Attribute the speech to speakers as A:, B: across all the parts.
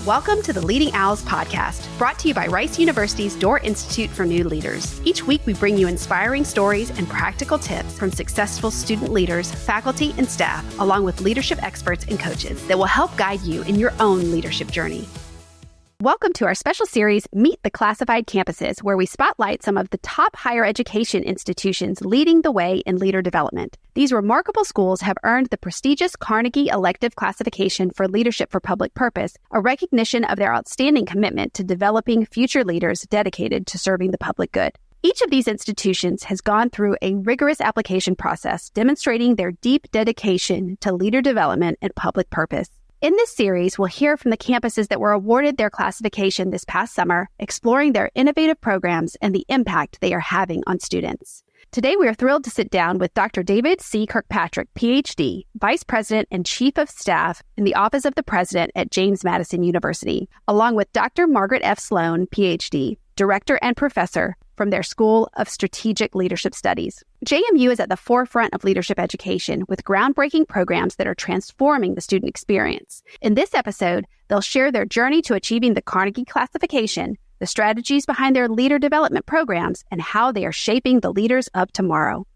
A: Welcome to the Leading Owls podcast, brought to you by Rice University's Doerr Institute for New Leaders. Each week, we bring you inspiring stories and practical tips from successful student leaders, faculty, and staff, along with leadership experts and coaches that will help guide you in your own leadership journey. Welcome to our special series, Meet the Classified Campuses, where we spotlight some of the top higher education institutions leading the way in leader development. These remarkable schools have earned the prestigious Carnegie Elective Classification for Leadership for Public Purpose, a recognition of their outstanding commitment to developing future leaders dedicated to serving the public good. Each of these institutions has gone through a rigorous application process, demonstrating their deep dedication to leader development and public purpose. In this series, we'll hear from the campuses that were awarded their classification this past summer, exploring their innovative programs and the impact they are having on students. Today, we are thrilled to sit down with Dr. David C. Kirkpatrick, PhD, Vice President and Chief of Staff in the Office of the President at James Madison University, along with Dr. Margaret F. Sloan, PhD, Director and Professor from their School of Strategic Leadership Studies. JMU is at the forefront of leadership education with groundbreaking programs that are transforming the student experience. In this episode, they'll share their journey to achieving the Carnegie Classification, the strategies behind their leader development programs, and how they are shaping the leaders of tomorrow.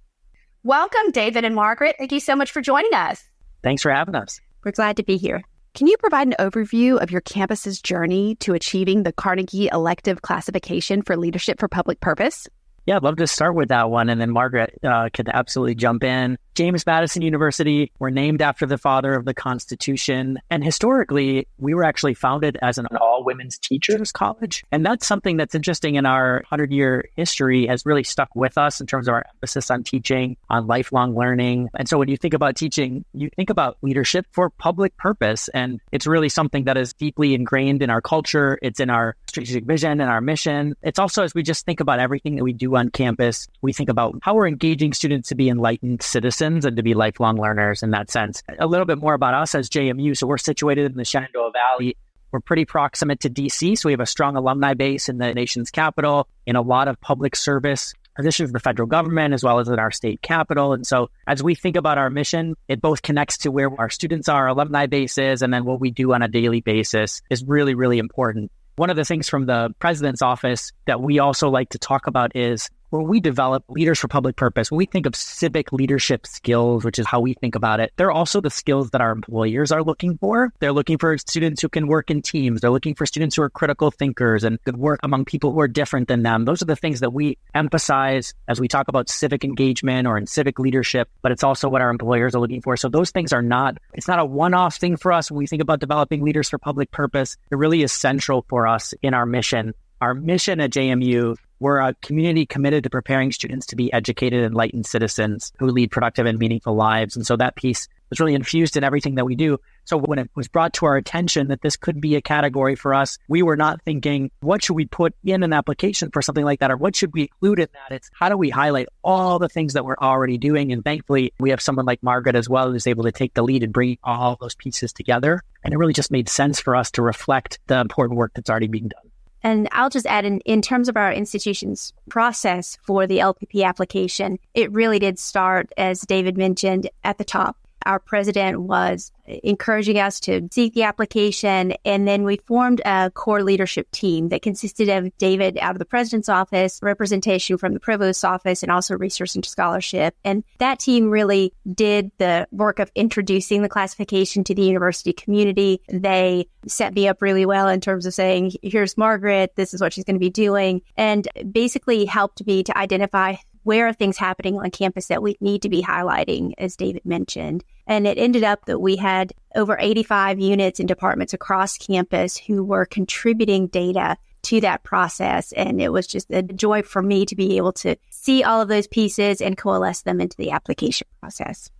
A: Welcome, David and Margaret. Thank you so much for joining us.
B: Thanks for having us.
A: We're glad to be here. Can you provide an overview of your campus's journey to achieving the Carnegie Elective Classification for Leadership for Public Purpose?
B: Yeah, I'd love to start with that one, and then Margaret could absolutely jump in. James Madison University, we're named after the father of the Constitution, and historically, we were actually founded as an all-women's teachers college, and that's something that's interesting in our 100-year history has really stuck with us in terms of our emphasis on teaching, on lifelong learning. And so when you think about teaching, you think about leadership for public purpose, and it's really something that is deeply ingrained in our culture. It's in our strategic vision and our mission. It's also, as we just think about everything that we do on campus, we think about how we're engaging students to be enlightened citizens and to be lifelong learners in that sense. A little bit more about us as JMU. So we're situated in the Shenandoah Valley. We're pretty proximate to DC, so we have a strong alumni base in the nation's capital, in a lot of public service positions of the federal government, as well as in our state capital. And so as we think about our mission, it both connects to where our students are, alumni base is, and then what we do on a daily basis is really, really important. One of the things from the president's office that we also like to talk about is when we develop leaders for public purpose, when we think of civic leadership skills, which is how we think about it, they're also the skills that our employers are looking for. They're looking for students who can work in teams. They're looking for students who are critical thinkers and could work among people who are different than them. Those are the things that we emphasize as we talk about civic engagement or in civic leadership, but it's also what our employers are looking for. So those things it's not a one-off thing for us when we think about developing leaders for public purpose. It really is central for us in our mission. Our mission at JMU, we're a community committed to preparing students to be educated, enlightened citizens who lead productive and meaningful lives. And so that piece was really infused in everything that we do. So when it was brought to our attention that this could be a category for us, we were not thinking, what should we put in an application for something like that? Or what should we include in that? It's how do we highlight all the things that we're already doing? And thankfully, we have someone like Margaret as well who's able to take the lead and bring all those pieces together. And it really just made sense for us to reflect the important work that's already being done.
C: And I'll just add in terms of our institution's process for the LPP application, it really did start, as David mentioned, at the top. Our president was encouraging us to seek the application, and then we formed a core leadership team that consisted of David out of the president's office, representation from the provost's office, and also research and scholarship. And that team really did the work of introducing the classification to the university community. They set me up really well in terms of saying, here's Margaret, this is what she's going to be doing, and basically helped me to identify where are things happening on campus that we need to be highlighting, as David mentioned. And it ended up that we had over 85 units and departments across campus who were contributing data to that process. And it was just a joy for me to be able to see all of those pieces and coalesce them into the application process.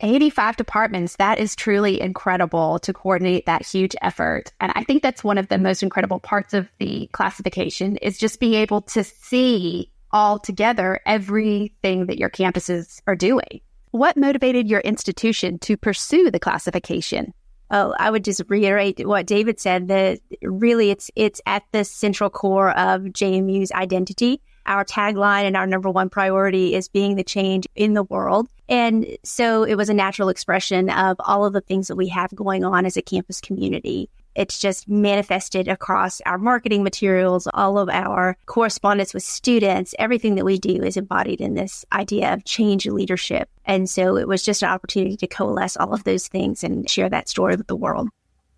A: 85 departments, that is truly incredible to coordinate that huge effort. And I think that's one of the most incredible parts of the classification is just being able to see all together everything that your campuses are doing. What motivated your institution to pursue the classification?
C: Oh, I would just reiterate what David said, that really it's at the central core of JMU's identity. Our tagline and our number one priority is being the change in the world. And so it was a natural expression of all of the things that we have going on as a campus community. It's just manifested across our marketing materials, all of our correspondence with students. Everything that we do is embodied in this idea of change leadership. And so it was just an opportunity to coalesce all of those things and share that story with the world.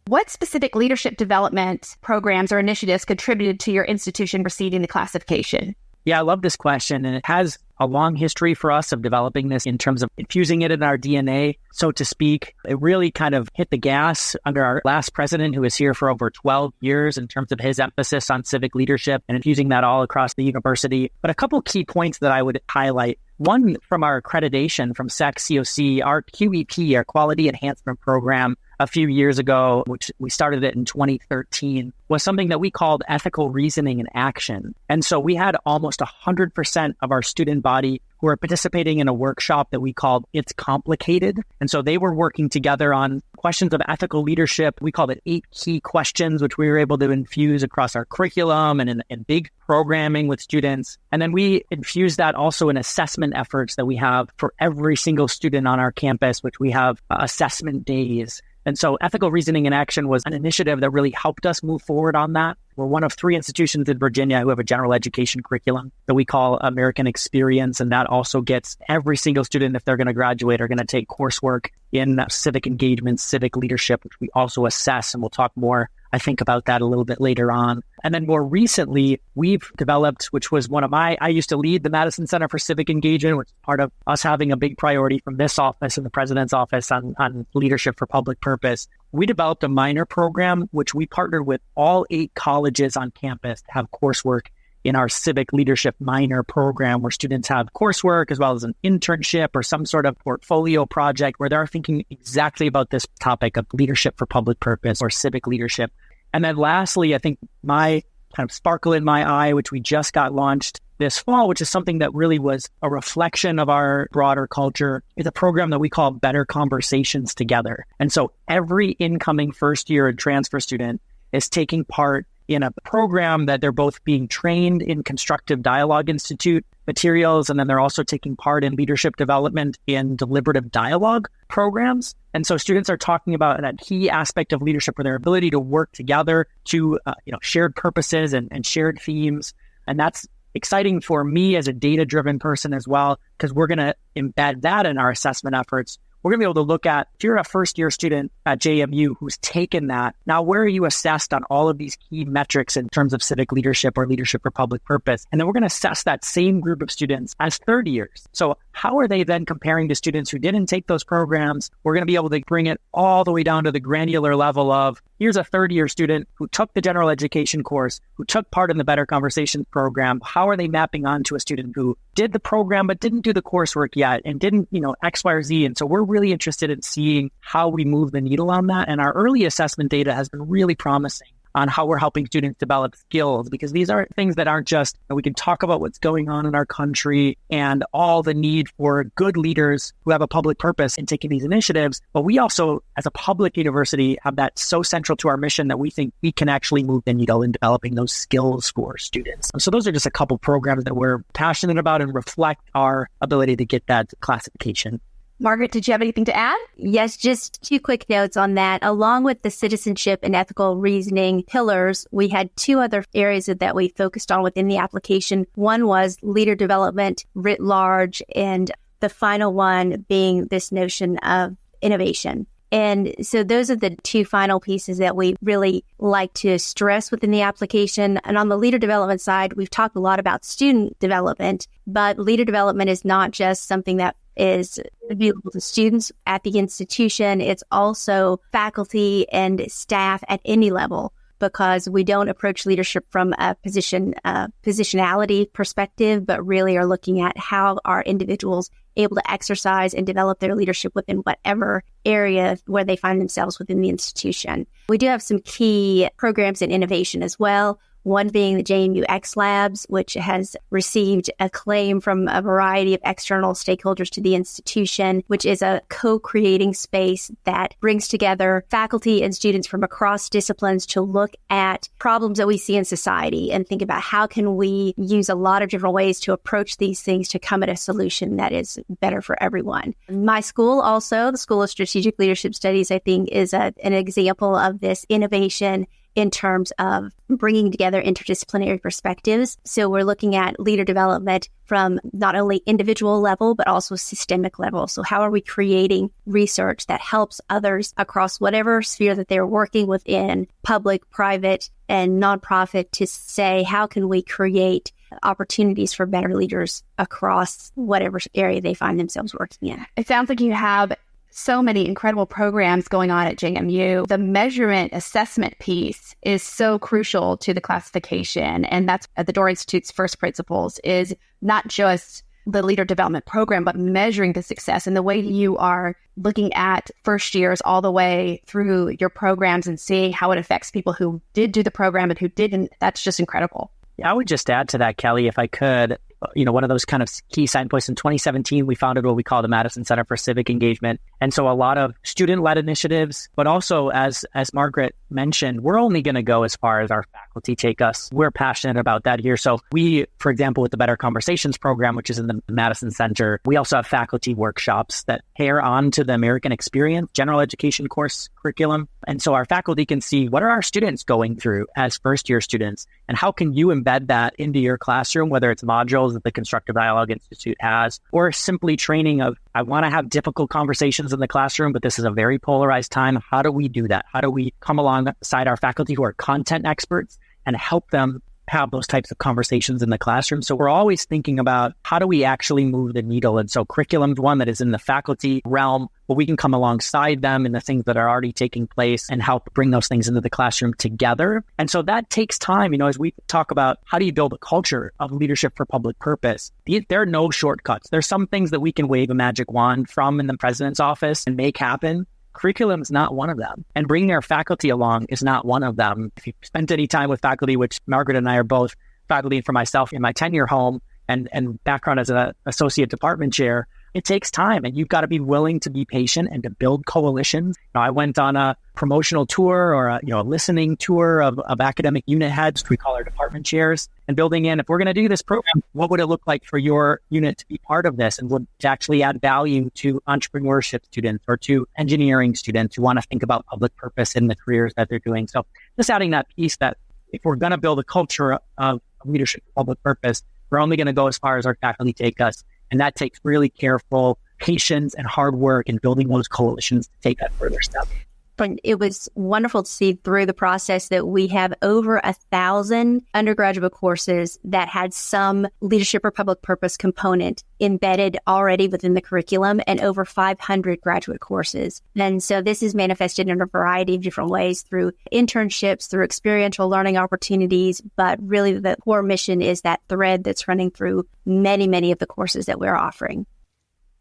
A: What specific leadership development programs or initiatives contributed to your institution receiving the classification?
B: Yeah, I love this question. And it has a long history for us of developing this in terms of infusing it in our DNA, so to speak. It really kind of hit the gas under our last president, who was here for over 12 years, in terms of his emphasis on civic leadership and infusing that all across the university. But a couple key points that I would highlight. One, from our accreditation from SAC-COC, our QEP, our Quality Enhancement Program, a few years ago, which we started it in 2013, was something that we called ethical reasoning in action. And so we had almost 100% of our student body who were participating in a workshop that we called It's Complicated. And so they were working together on questions of ethical leadership. We called it 8 key questions, which we were able to infuse across our curriculum and in big programming with students. And then we infused that also in assessment efforts that we have for every single student on our campus, which we have assessment days. And so ethical reasoning in action was an initiative that really helped us move forward on that. We're one of 3 institutions in Virginia who have a general education curriculum that we call American Experience. And that also gets every single student, if they're going to graduate, are going to take coursework in civic engagement, civic leadership, which we also assess. And we'll talk more, I think, about that a little bit later on. And then more recently, we've developed, which was I used to lead the Madison Center for Civic Engagement, which is part of us having a big priority from this office and the president's office on leadership for public purpose. We developed a minor program, which we partnered with all 8 colleges on campus to have coursework in our civic leadership minor program, where students have coursework as well as an internship or some sort of portfolio project where they're thinking exactly about this topic of leadership for public purpose or civic leadership. And then lastly, I think my kind of sparkle in my eye, which we just got launched this fall, which is something that really was a reflection of our broader culture, is a program that we call Better Conversations Together. And so every incoming first year transfer student is taking part in a program that they're both being trained in Constructive Dialogue Institute materials, and then they're also taking part in leadership development in deliberative dialogue programs. And so students are talking about that key aspect of leadership, where their ability to work together to shared purposes and shared themes. And that's exciting for me as a data-driven person as well, because we're going to embed that in our assessment efforts. We're going to be able to look at, if you're a first-year student at JMU who's taken that, now where are you assessed on all of these key metrics in terms of civic leadership or leadership for public purpose? And then we're going to assess that same group of students as third years. So how are they then comparing to students who didn't take those programs? We're going to be able to bring it all the way down to the granular level of, here's a third-year student who took the general education course, who took part in the Better Conversations program. How are they mapping onto a student who did the program but didn't do the coursework yet and didn't, X, Y, or Z? And so we're really interested in seeing how we move the needle on that. And our early assessment data has been really promising on how we're helping students develop skills, because these are things that aren't just, we can talk about what's going on in our country and all the need for good leaders who have a public purpose in taking these initiatives, but we also, as a public university, have that so central to our mission that we think we can actually move the needle in developing those skills for students. So those are just a couple programs that we're passionate about and reflect our ability to get that classification.
A: Margaret, did you have anything to add?
C: Yes, just 2 quick notes on that. Along with the citizenship and ethical reasoning pillars, we had 2 other areas that we focused on within the application. One was leader development writ large, and the final one being this notion of innovation. And so those are the 2 final pieces that we really like to stress within the application. And on the leader development side, we've talked a lot about student development, but leader development is not just something that is available to students at the institution. It's also faculty and staff at any level, because we don't approach leadership from a positionality perspective, but really are looking at how are individuals able to exercise and develop their leadership within whatever area where they find themselves within the institution. We do have some key programs in innovation as well. one being the JMU X Labs, which has received acclaim from a variety of external stakeholders to the institution, which is a co-creating space that brings together faculty and students from across disciplines to look at problems that we see in society and think about how can we use a lot of different ways to approach these things to come at a solution that is better for everyone. My school also, the School of Strategic Leadership Studies, I think is an example of this innovation in terms of bringing together interdisciplinary perspectives. So we're looking at leader development from not only individual level, but also systemic level. So how are we creating research that helps others across whatever sphere that they're working within, public, private, and nonprofit, to say, how can we create opportunities for better leaders across whatever area they find themselves working in?
A: It sounds like you have so many incredible programs going on at JMU. The measurement assessment piece is so crucial to the classification. And that's at the Doerr Institute's first principles, is not just the leader development program, but measuring the success. And the way you are looking at first years all the way through your programs and seeing how it affects people who did do the program and who didn't, that's just incredible.
B: Yeah, I would just add to that, Kelly, if I could. One of those kind of key signposts in 2017, we founded what we call the Madison Center for Civic Engagement. And so a lot of student-led initiatives, but also as Margaret mentioned, we're only going to go as far as our faculty take us. We're passionate about that here. So we, for example, with the Better Conversations program, which is in the Madison Center, we also have faculty workshops that pair on to the American Experience general education course curriculum. And so our faculty can see what are our students going through as first-year students, and how can you embed that into your classroom, whether it's modules that the Constructive Dialogue Institute has, or simply training of, I want to have difficult conversations in the classroom, but this is a very polarized time. How do we do that? How do we come alongside our faculty who are content experts and help them have those types of conversations in the classroom? So we're always thinking about how do we actually move the needle? And so curriculum's one that is in the faculty realm, but we can come alongside them in the things that are already taking place and help bring those things into the classroom together. And so that takes time, as we talk about how do you build a culture of leadership for public purpose. There are no shortcuts. There's some things that we can wave a magic wand from in the president's office and make happen. Curriculum is not one of them. And bringing our faculty along is not one of them. If you've spent any time with faculty, which Margaret and I are both faculty for myself in my tenure home and background as an associate department chair, it takes time, and you've got to be willing to be patient and to build coalitions. I went on a promotional tour or a listening tour of academic unit heads, which we call our department chairs, and building in, if we're going to do this program, what would it look like for your unit to be part of this and would actually add value to entrepreneurship students or to engineering students who want to think about public purpose in the careers that they're doing. So just adding that piece that if we're going to build a culture of leadership for public purpose, we're only going to go as far as our faculty take us. And that takes really careful patience and hard work in building those coalitions to take that further step.
C: But it was wonderful to see through the process that we have over 1,000 undergraduate courses that had some leadership or public purpose component embedded already within the curriculum, and over 500 graduate courses. And so this is manifested in a variety of different ways through internships, through experiential learning opportunities. But really the core mission is that thread that's running through many, many of the courses that we're offering.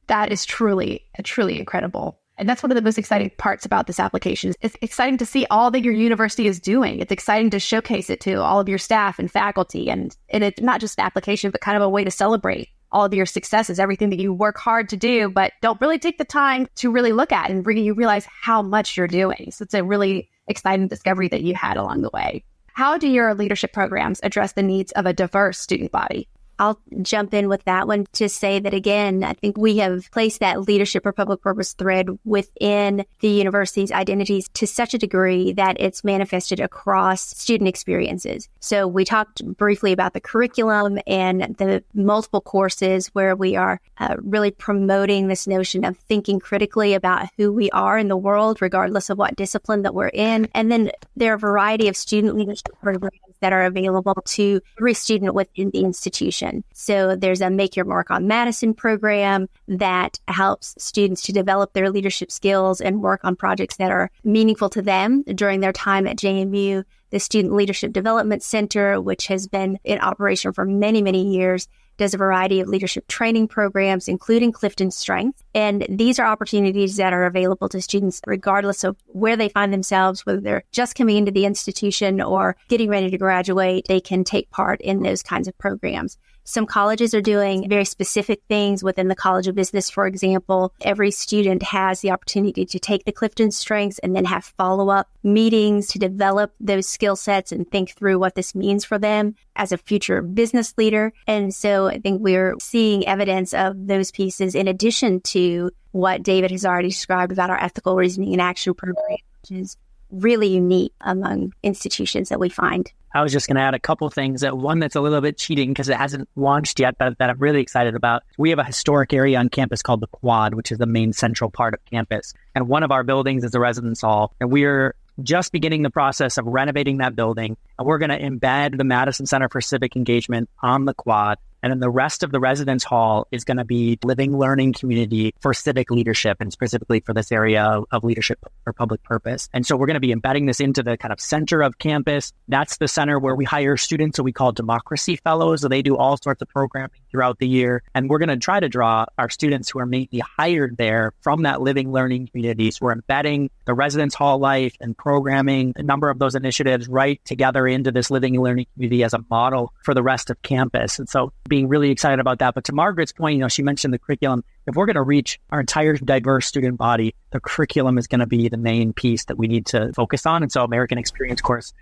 A: That is truly incredible. And that's one of the most exciting parts about this application. It's exciting to see all that your university is doing. It's exciting to showcase it to all of your staff and faculty. And it's not just an application, but kind of a way to celebrate all of your successes, everything that you work hard to do, but don't really take the time to really look at and you realize how much you're doing. So it's a really exciting discovery that you had along the way. How do your leadership programs address the needs of a diverse student body?
C: I'll jump in with that one to say that, again, I think we have placed that leadership or public purpose thread within the university's identities to such a degree that it's manifested across student experiences. So we talked briefly about the curriculum and the multiple courses where we are really promoting this notion of thinking critically about who we are in the world, regardless of what discipline that we're in. And then there are a variety of student leadership programs that are available to every student within the institution. So there's a Make Your Mark on Madison program that helps students to develop their leadership skills and work on projects that are meaningful to them during their time at JMU. The Student Leadership Development Center, which has been in operation for many, many years, does a variety of leadership training programs, including Clifton Strength. And these are opportunities that are available to students regardless of where they find themselves, whether they're just coming into the institution or getting ready to graduate. They can take part in those kinds of programs. Some colleges are doing very specific things within the College of Business, for example. Every student has the opportunity to take the Clifton Strengths and then have follow-up meetings to develop those skill sets and think through what this means for them as a future business leader. And so I think we're seeing evidence of those pieces in addition to what David has already described about our ethical reasoning and action program, which is really unique among institutions that we find.
B: I was just going to add a couple things. One that's a little bit cheating because it hasn't launched yet, but that I'm really excited about. We have a historic area on campus called the Quad, which is the main central part of campus. And one of our buildings is a residence hall. And we're just beginning the process of renovating that building. And we're going to embed the Madison Center for Civic Engagement on the Quad. And then the rest of the residence hall is going to be living learning community for civic leadership and specifically for this area of leadership for public purpose. And so we're going to be embedding this into the kind of center of campus. That's the center where we hire students who we call democracy fellows. So they do all sorts of programming throughout the year. And we're going to try to draw our students who are mainly hired there from that living learning community. So we're embedding the residence hall life and programming a number of those initiatives right together into this living learning community as a model for the rest of campus. And so being really excited about that. But to Margaret's point, she mentioned the curriculum. If we're going to reach our entire diverse student body, the curriculum is going to be the main piece that we need to focus on. And so American Experience course,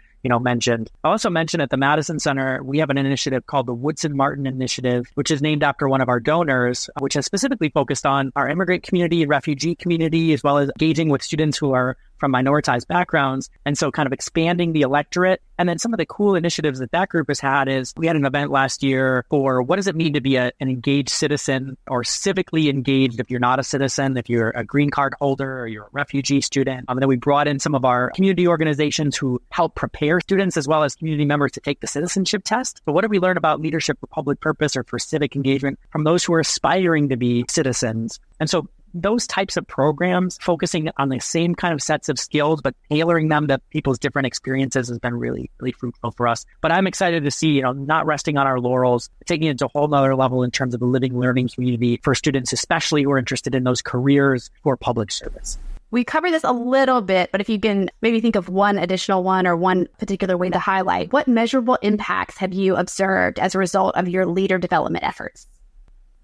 B: mentioned. I also mentioned at the Madison Center, we have an initiative called the Woodson Martin Initiative, which is named after one of our donors, which has specifically focused on our immigrant community and refugee community, as well as engaging with students who are from minoritized backgrounds. And so kind of expanding the electorate. And then some of the cool initiatives that group has had is we had an event last year for what does it mean to be an engaged citizen or civically engaged if you're not a citizen, if you're a green card holder or you're a refugee student. And then we brought in some of our community organizations who help prepare students as well as community members to take the citizenship test. So what do we learn about leadership for public purpose or for civic engagement from those who are aspiring to be citizens? And so those types of programs, focusing on the same kind of sets of skills, but tailoring them to people's different experiences has been really, really fruitful for us. But I'm excited to see, not resting on our laurels, taking it to a whole nother level in terms of the living learning community for students, especially who are interested in those careers for public service.
A: We covered this a little bit, but if you can maybe think of one additional one or one particular way to highlight, what measurable impacts have you observed as a result of your leader development efforts?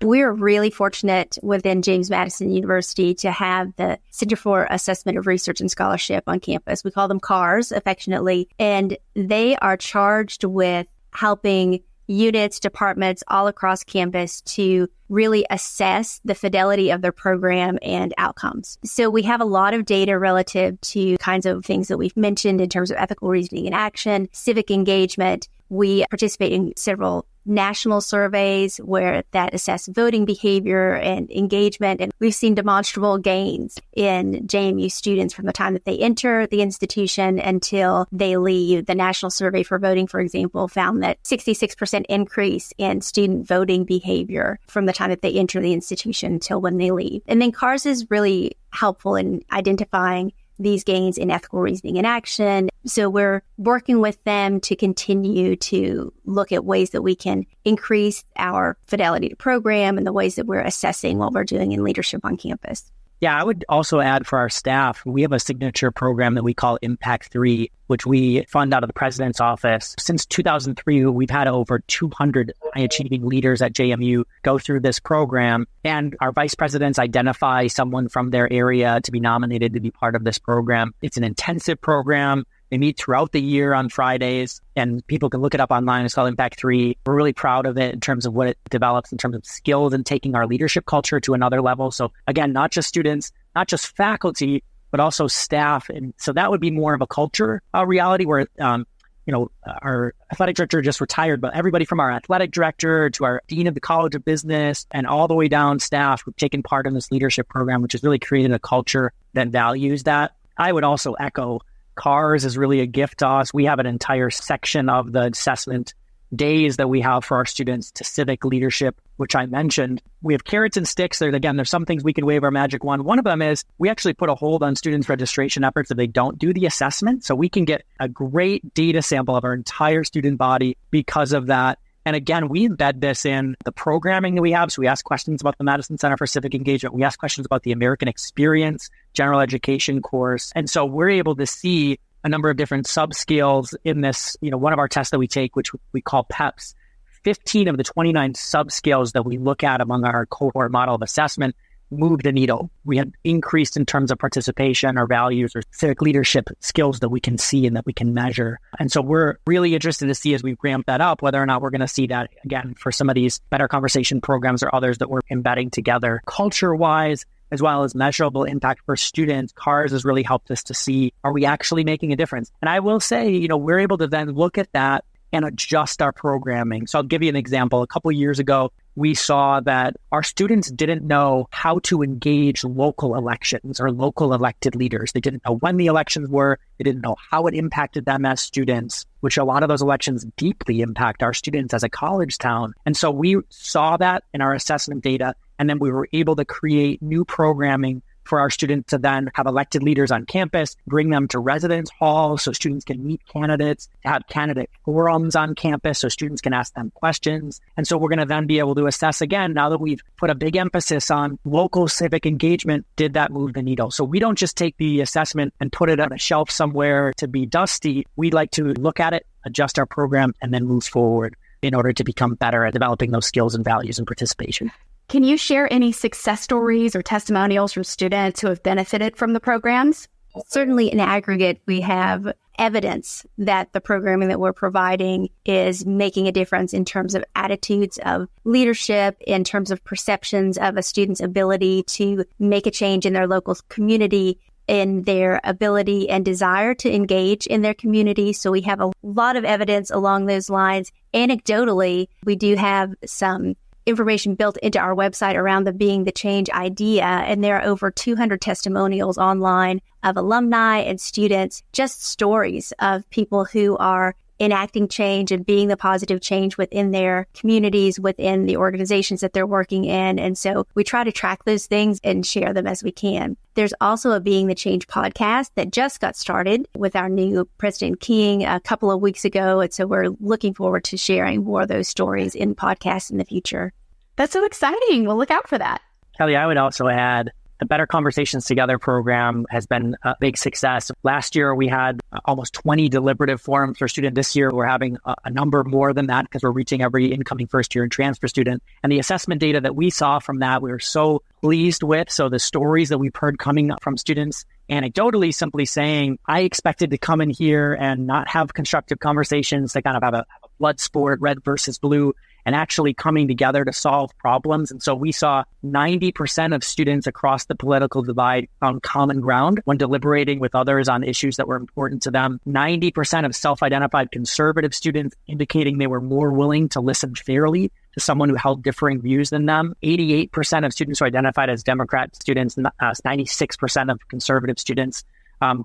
C: We're really fortunate within James Madison University to have the Center for Assessment of Research and Scholarship on campus. We call them CARS affectionately, and they are charged with helping units, departments all across campus to really assess the fidelity of their program and outcomes. So we have a lot of data relative to kinds of things that we've mentioned in terms of ethical reasoning and action, civic engagement. We participate in several national surveys where that assess voting behavior and engagement. And we've seen demonstrable gains in JMU students from the time that they enter the institution until they leave. The national survey for voting, for example, found that 66% increase in student voting behavior from the time that they enter the institution until when they leave. And then CARS is really helpful in identifying these gains in ethical reasoning and action. So we're working with them to continue to look at ways that we can increase our fidelity to program and the ways that we're assessing what we're doing in leadership on campus.
B: Yeah, I would also add for our staff, we have a signature program that we call Impact 3, which we fund out of the president's office. Since 2003, we've had over 200 high-achieving leaders at JMU go through this program. And our vice presidents identify someone from their area to be nominated to be part of this program. It's an intensive program. They meet throughout the year on Fridays, and people can look it up online. It's called Impact 3. We're really proud of it in terms of what it develops in terms of skills and taking our leadership culture to another level. So again, not just students, not just faculty, but also staff. And so that would be more of a culture reality where, our athletic director just retired, but everybody from our athletic director to our dean of the College of Business and all the way down staff who've taken part in this leadership program, which has really created a culture that values that. I would also echo CARS is really a gift to us. We have an entire section of the assessment days that we have for our students to civic leadership, which I mentioned. We have carrots and sticks. There's some things we can wave our magic wand. One of them is we actually put a hold on students' registration efforts if they don't do the assessment. So we can get a great data sample of our entire student body because of that. And again, we embed this in the programming that we have. So we ask questions about the Madison Center for Civic Engagement. We ask questions about the American Experience general education course. And so we're able to see a number of different sub-skills in this, one of our tests that we take, which we call PEPs. 15 of the 29 sub-skills that we look at among our cohort model of assessment moved the needle. We had increased in terms of participation or values or civic leadership skills that we can see and that we can measure. And so we're really interested to see as we ramp that up, whether or not we're going to see that again for some of these better conversation programs or others that we're embedding together. Culture-wise, as well as measurable impact for students, CARS has really helped us to see, are we actually making a difference? And I will say, we're able to then look at that and adjust our programming. So I'll give you an example. A couple of years ago, we saw that our students didn't know how to engage local elections or local elected leaders. They didn't know when the elections were. They didn't know how it impacted them as students, which a lot of those elections deeply impact our students as a college town. And so we saw that in our assessment data, and then we were able to create new programming for our students to then have elected leaders on campus, bring them to residence halls so students can meet candidates, to have candidate forums on campus so students can ask them questions. And so we're going to then be able to assess again, now that we've put a big emphasis on local civic engagement, did that move the needle? So we don't just take the assessment and put it on a shelf somewhere to be dusty. We like to look at it, adjust our program, and then move forward in order to become better at developing those skills and values and participation.
A: Can you share any success stories or testimonials from students who have benefited from the programs?
C: Certainly in aggregate, we have evidence that the programming that we're providing is making a difference in terms of attitudes of leadership, in terms of perceptions of a student's ability to make a change in their local community, in their ability and desire to engage in their community. So we have a lot of evidence along those lines. Anecdotally, we do have some information built into our website around the Being the Change idea. And there are over 200 testimonials online of alumni and students, just stories of people who are enacting change and being the positive change within their communities, within the organizations that they're working in. And so we try to track those things and share them as we can. There's also a Being the Change podcast that just got started with our new President King a couple of weeks ago. And so we're looking forward to sharing more of those stories in podcasts in the future.
A: That's so exciting. We'll look out for that.
B: Kelly, I would also add the Better Conversations Together program has been a big success. Last year, we had almost 20 deliberative forums for students. This year, we're having a number more than that because we're reaching every incoming first year and transfer student. And the assessment data that we saw from that, we were so pleased with. So the stories that we've heard coming from students anecdotally simply saying, I expected to come in here and not have constructive conversations, to kind of have a blood sport, red versus blue, and actually coming together to solve problems. And so we saw 90% of students across the political divide found common ground when deliberating with others on issues that were important to them. 90% of self-identified conservative students indicating they were more willing to listen fairly to someone who held differing views than them. 88% of students who identified as Democrat students, 96% of conservative students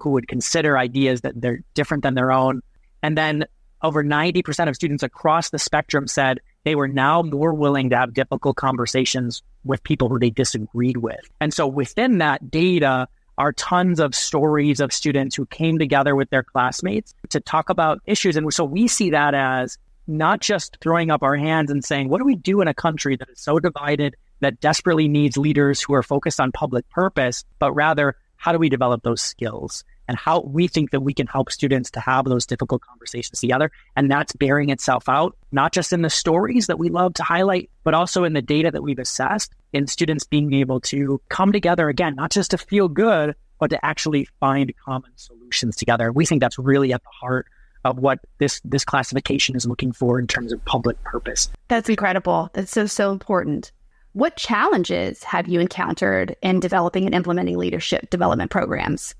B: who would consider ideas that they're different than their own. And then over 90% of students across the spectrum said they were now more willing to have difficult conversations with people who they disagreed with. And so within that data are tons of stories of students who came together with their classmates to talk about issues. And so we see that as not just throwing up our hands and saying, what do we do in a country that is so divided, that desperately needs leaders who are focused on public purpose, but rather, how do we develop those skills? And how we think that we can help students to have those difficult conversations together. And that's bearing itself out, not just in the stories that we love to highlight, but also in the data that we've assessed, in students being able to come together again, not just to feel good, but to actually find common solutions together. We think that's really at the heart of what this classification is looking for in terms of public purpose.
A: That's incredible. That's so important. What challenges have you encountered in developing and implementing leadership development programs?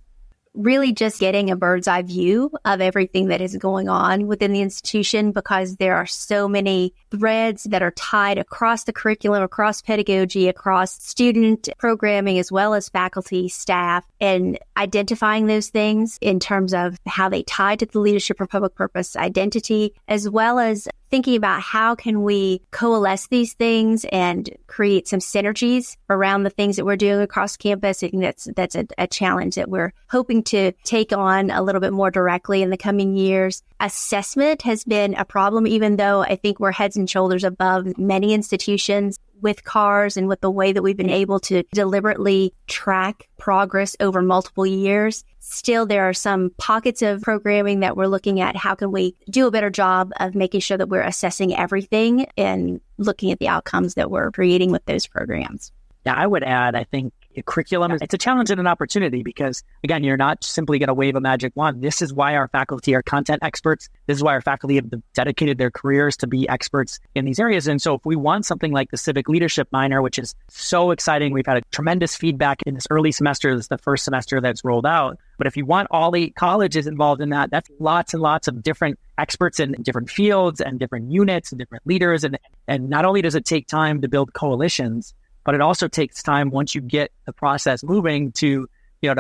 C: Really just getting a bird's eye view of everything that is going on within the institution, because there are so many threads that are tied across the curriculum, across pedagogy, across student programming, as well as faculty, staff, and identifying those things in terms of how they tie to the leadership or public purpose identity, as well as thinking about how can we coalesce these things and create some synergies around the things that we're doing across campus. I think that's a challenge that we're hoping to take on a little bit more directly in the coming years. Assessment has been a problem, even though I think we're heads and shoulders above many institutions with CARS and with the way that we've been able to deliberately track progress over multiple years. Still, there are some pockets of programming that we're looking at. How can we do a better job of making sure that we're assessing everything and looking at the outcomes that we're creating with those programs?
B: Yeah, I would add, I think curriculum it's a challenge and an opportunity because, again, you're not simply going to wave a magic wand. This is why our faculty are content experts. This is why our faculty have dedicated their careers to be experts in these areas. And so if we want something like the civic leadership minor, which is so exciting, we've had a tremendous feedback in this early semester. This is the first semester that's rolled out. But if you want all 8 colleges involved in that, that's lots and lots of different experts in different fields and different units and different leaders. And not only does it take time to build coalitions, but it also takes time once you get the process moving to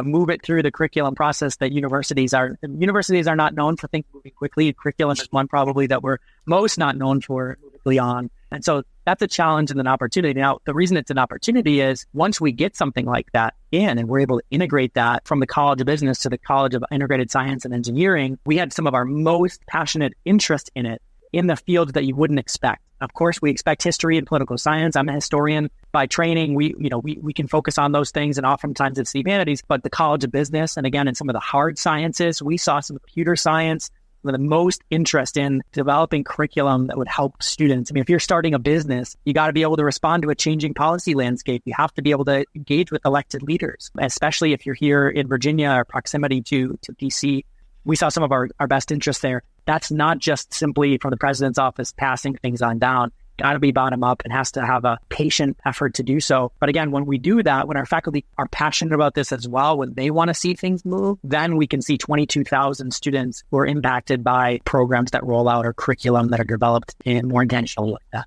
B: move it through the curriculum process that universities are not known for things moving quickly. Curriculum is one probably that we're most not known for quickly on. And so that's a challenge and an opportunity. Now, the reason it's an opportunity is once we get something like that in and we're able to integrate that from the College of Business to the College of Integrated Science and Engineering, we had some of our most passionate interest in it in the fields that you wouldn't expect. Of course, we expect history and political science. I'm a historian by training. We can focus on those things, and oftentimes it's the humanities. But the College of Business, and again, in some of the hard sciences, we saw some computer science with the most interest in developing curriculum that would help students. I mean, if you're starting a business, you got to be able to respond to a changing policy landscape. You have to be able to engage with elected leaders, especially if you're here in Virginia or proximity to DC. We saw some of our best interest there. That's not just simply from the president's office passing things on down. Got to be bottom up and has to have a patient effort to do so. But again, when we do that, when our faculty are passionate about this as well, when they want to see things move, then we can see 22,000 students who are impacted by programs that roll out or curriculum that are developed in more intentional like that.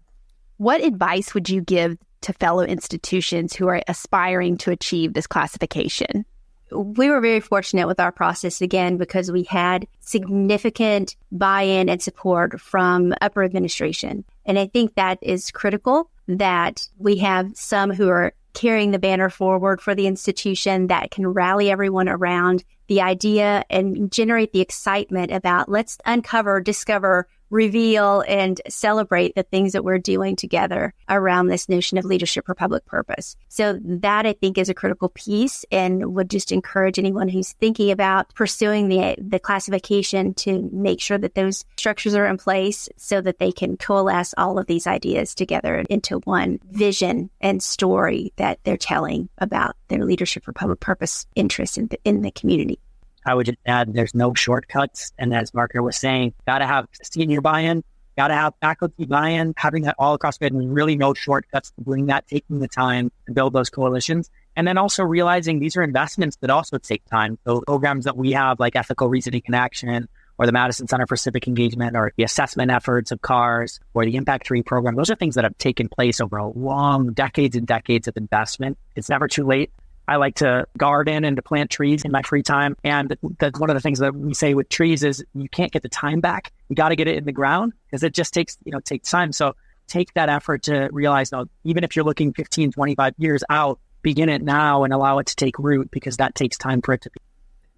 A: What advice would you give to fellow institutions who are aspiring to achieve this classification?
C: We were very fortunate with our process, again, because we had significant buy-in and support from upper administration. And I think that is critical, that we have some who are carrying the banner forward for the institution that can rally everyone around the idea and generate the excitement about let's uncover, discover, reveal, and celebrate the things that we're doing together around this notion of leadership for public purpose. So that, I think, is a critical piece, and would just encourage anyone who's thinking about pursuing the classification to make sure that those structures are in place so that they can coalesce all of these ideas together into one vision and story that they're telling about their leadership for public purpose interests in the community.
B: I would just add, there's no shortcuts. And as Margaret was saying, got to have senior buy-in, got to have faculty buy-in, having that all across the board, and really no shortcuts to doing that, taking the time to build those coalitions. And then also realizing these are investments that also take time. So programs that we have like Ethical Reasoning in Action, or the Madison Center for Civic Engagement, or the assessment efforts of CARS, or the Impact 3 program, those are things that have taken place over a long decades and decades of investment. It's never too late. I like to garden and to plant trees in my free time. And that's one of the things that we say with trees is you can't get the time back. You got to get it in the ground because it just takes time. So take that effort to realize, even if you're looking 15, 25 years out, begin it now and allow it to take root, because that takes time for it to be.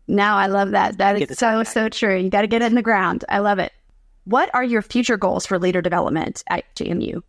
A: Now, I love that. That is so true. You got to get it in the ground. I love it. What are your future goals for leader development at JMU?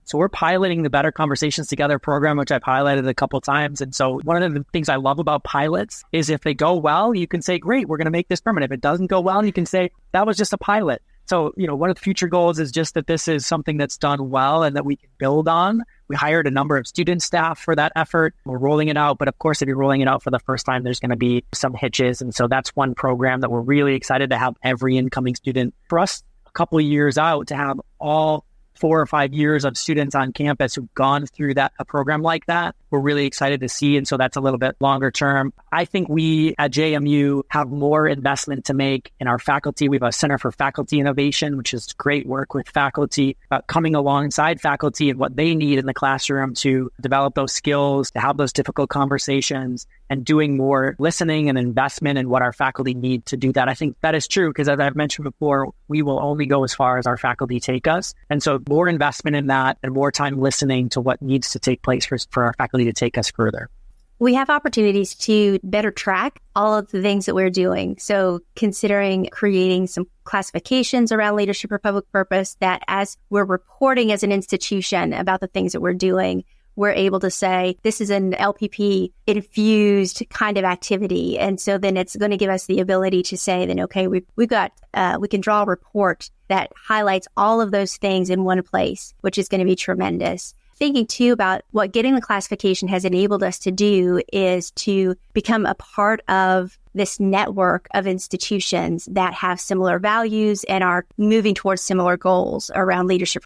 B: So we're piloting the Better Conversations Together program, which I've highlighted a couple of times. And so one of the things I love about pilots is if they go well, you can say, great, we're going to make this permanent. If it doesn't go well, you can say, that was just a pilot. So, one of the future goals is just that this is something that's done well and that we can build on. We hired a number of student staff for that effort. We're rolling it out. But of course, if you're rolling it out for the first time, there's going to be some hitches. And so that's one program that we're really excited to have every incoming student. For us, a couple of years out, to have all 4 or 5 years of students on campus who've gone through a program like that we're really excited to see. And so that's a little bit longer term. I think we at JMU have more investment to make in our faculty. We have a Center for Faculty Innovation, which is great work with faculty, coming alongside faculty and what they need in the classroom to develop those skills, to have those difficult conversations, and doing more listening and investment in what our faculty need to do that. I think that is true because, as I've mentioned before, we will only go as far as our faculty take us. And so more investment in that and more time listening to what needs to take place for our faculty to take us further.
C: We have opportunities to better track all of the things that we're doing. So considering creating some classifications around leadership or public purpose that as we're reporting as an institution about the things that we're doing, we're able to say, this is an LPP infused kind of activity. And so then it's going to give us the ability to say, then, okay, we can draw a report that highlights all of those things in one place, which is going to be tremendous. Thinking too about what getting the classification has enabled us to do is to become a part of this network of institutions that have similar values and are moving towards similar goals around leadership.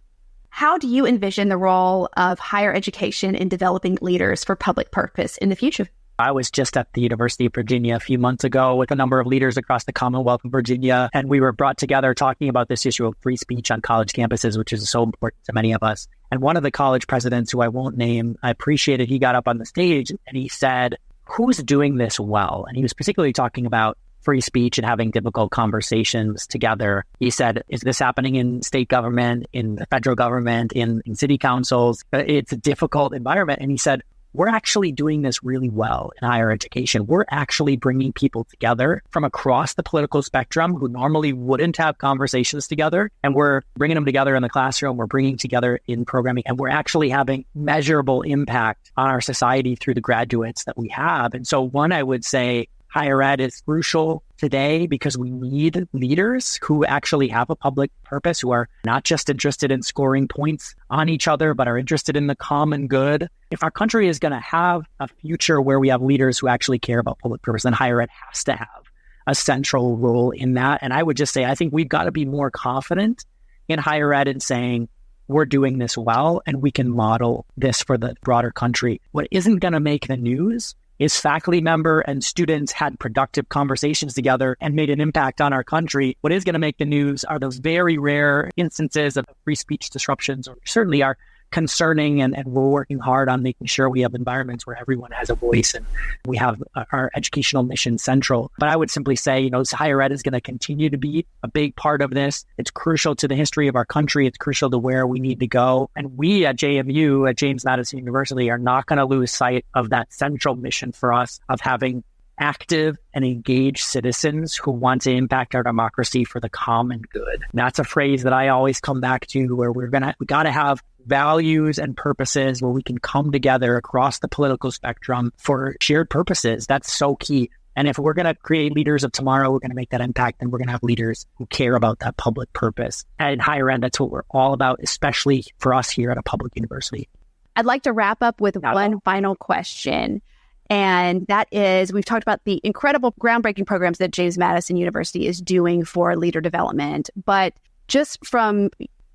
A: How do you envision the role of higher education in developing leaders for public purpose in the future?
B: I was just at the University of Virginia a few months ago with a number of leaders across the Commonwealth of Virginia, and we were brought together talking about this issue of free speech on college campuses, which is so important to many of us. And one of the college presidents, who I won't name, I appreciated, he got up on the stage and he said, who's doing this well? And he was particularly talking about free speech and having difficult conversations together. He said, is this happening in state government, in the federal government, in city councils? It's a difficult environment. And he said, we're actually doing this really well in higher education. We're actually bringing people together from across the political spectrum who normally wouldn't have conversations together. And we're bringing them together in the classroom. We're bringing together in programming. And we're actually having measurable impact on our society through the graduates that we have. And so one, I would say, higher ed is crucial today because we need leaders who actually have a public purpose, who are not just interested in scoring points on each other, but are interested in the common good. If our country is going to have a future where we have leaders who actually care about public purpose, then higher ed has to have a central role in that. And I would just say, I think we've got to be more confident in higher ed in saying, we're doing this well, and we can model this for the broader country. What isn't going to make the news is faculty member and students had productive conversations together and made an impact on our country. What is going to make the news are those very rare instances of free speech disruptions, or certainly are concerning, and we're working hard on making sure we have environments where everyone has a voice and we have our educational mission central. But I would simply say, higher ed is going to continue to be a big part of this. It's crucial to the history of our country. It's crucial to where we need to go. And we at JMU, at James Madison University, are not going to lose sight of that central mission for us of having active and engaged citizens who want to impact our democracy for the common good. And that's a phrase that I always come back to, where we got to have values and purposes where we can come together across the political spectrum for shared purposes. That's so key. And if we're going to create leaders of tomorrow, we're going to make that impact, and we're going to have leaders who care about that public purpose. And in higher ed, that's what we're all about, especially for us here at a public university.
A: I'd like to wrap up with one final question. And that is, we've talked about the incredible groundbreaking programs that James Madison University is doing for leader development. But just from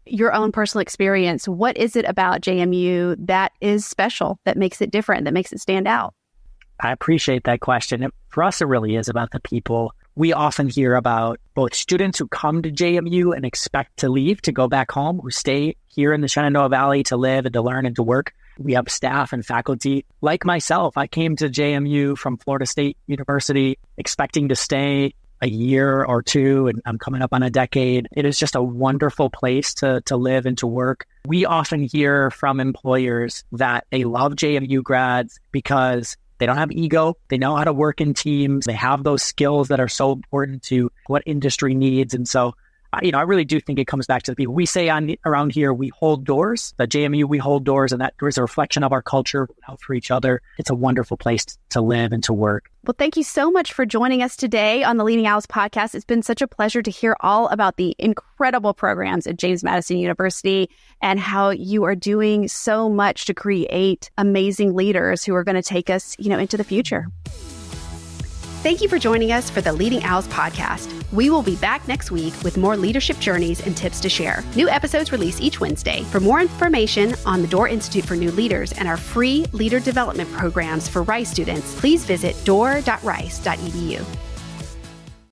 A: your own personal experience, what is it about JMU that is special, that makes it different, that makes it stand out?
B: I appreciate that question. For us, it really is about the people. We often hear about both students who come to JMU and expect to leave, to go back home, who stay here in the Shenandoah Valley to live and to learn and to work. We have staff and faculty like myself. I came to JMU from Florida State University expecting to stay a year or two, and I'm coming up on a decade. It is just a wonderful place to live and to work. We often hear from employers that they love JMU grads because they don't have ego. They know how to work in teams. They have those skills that are so important to what industry needs. And so, I really do think it comes back to the people. We say around here, we hold doors. At JMU, we hold doors, and that is a reflection of our culture out for each other. It's a wonderful place to live and to work.
A: Well, thank you so much for joining us today on the Leading Owls podcast. It's been such a pleasure to hear all about the incredible programs at James Madison University and how you are doing so much to create amazing leaders who are going to take us, into the future. Thank you for joining us for the Leading Owls podcast. We will be back next week with more leadership journeys and tips to share. New episodes release each Wednesday. For more information on the Doerr Institute for New Leaders and our free leader development programs for Rice students, please visit doerr.rice.edu.